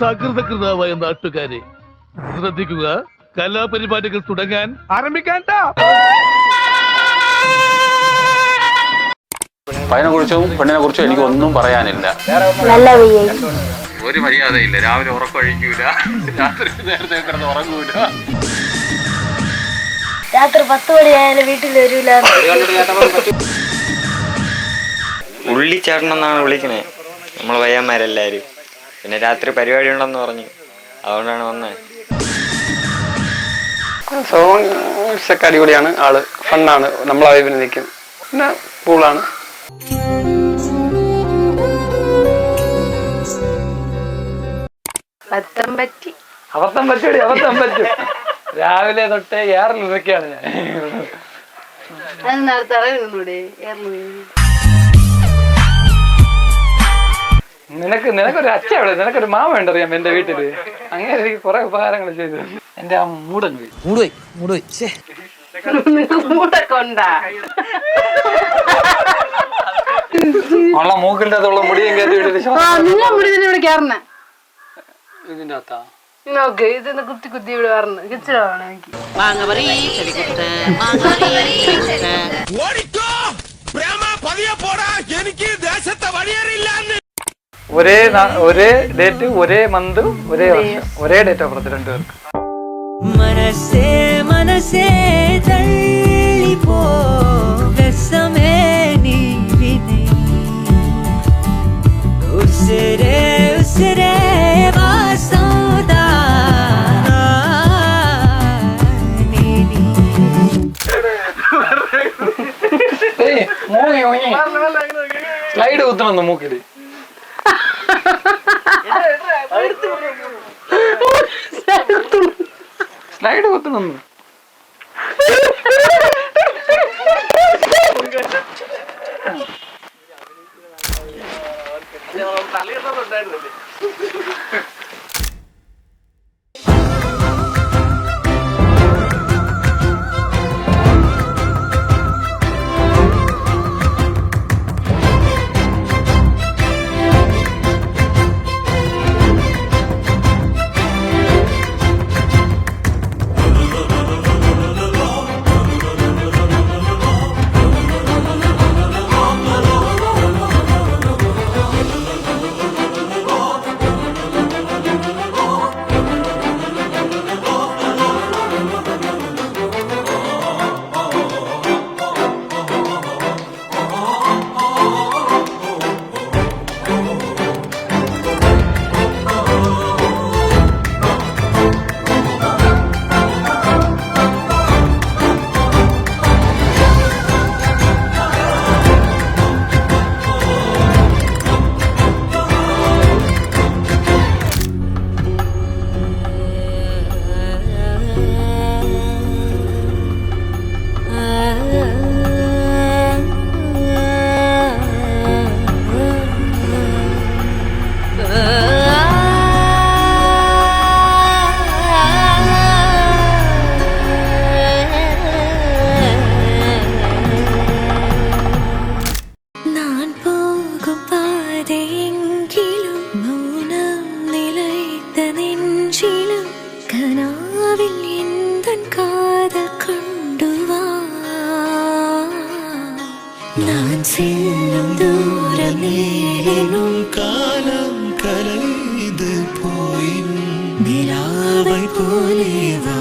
സകൃതകൃതാവായ നാട്ടുകാരെ ശ്രദ്ധിക്കുക, കലാപരിപാടികൾ തുടങ്ങാൻ ആരംഭിക്കാൻ. പയ്യനെ കുറിച്ചും പെണ്ണിനെ കുറിച്ചും എനിക്ക് ഒന്നും പറയാനില്ല. ഒരു മര്യാദയില്ല. രാവിലെ ഉറക്കമഴിക്കൂല, രാത്രി നേരത്തെ കിടന്ന് ഉറങ്ങൂല, രാത്രി 10 മണിയായാലും വീട്ടിൽ വരൂല. ഉള്ളിച്ചേട്ടനെന്നാണ് വിളിക്കണേ നമ്മൾ പയ്യന്മാരെല്ലാവരും. പിന്നെ രാത്രി പരിപാടി ഉണ്ടെന്ന് പറഞ്ഞു, അതുകൊണ്ടാണ് വന്നത്. സോങ്സൊക്കെ അടിപൊളിയാണ്, ആള് ഫണ്ണാണ്, നമ്മളെ വൈബിന് നിൽക്കും, പിന്നെ കൂളാണ്. അബദ്ധം പറ്റും. രാവിലെ തൊട്ടേ ഏറിൽ ഇതൊക്കെയാണ് ഞാൻ. നിനക്കൊരു അച്ഛ എവിടെ, നിനക്കൊരു മാമ ഉണ്ടറിയാം എന്റെ വീട്ടില്. അങ്ങനെ എനിക്ക് കുറെ ഉപകാരങ്ങൾ ചെയ്തു. എന്റെ ആ മൂടങ്ങ് ഉള്ള മൂക്കിന്റെ അകത്തുള്ള മുടിയും കയറ്റി ഇതിന്റെ അകത്താ നോക്ക്, ഇതൊന്ന് കുത്തി ഇവിടെ പറഞ്ഞു കിച്ചലാണ് എനിക്ക്. ഒരേ ഡേറ്റ്, ഒരേ മന്ത്, ഒരേ വർഷം, ഒരേ ഡേറ്റ് ഓഫ് ബർത്ത് രണ്ടുപേർക്ക്. മനസ്സേ മനസ്സേ തള്ളിപ്പോ രസമേ നീ ഉസരേ ഉസരേ വാസോദാ സ്ലൈഡ് കുത്തണമെന്ന് മൂക്കില്. സ്ലൈഡ് കുത്തണമെന്ന്. நான் செல்லும் தூரம் நேரினும் காலம் கலைந்து போயினும் நிலாவை போலே வா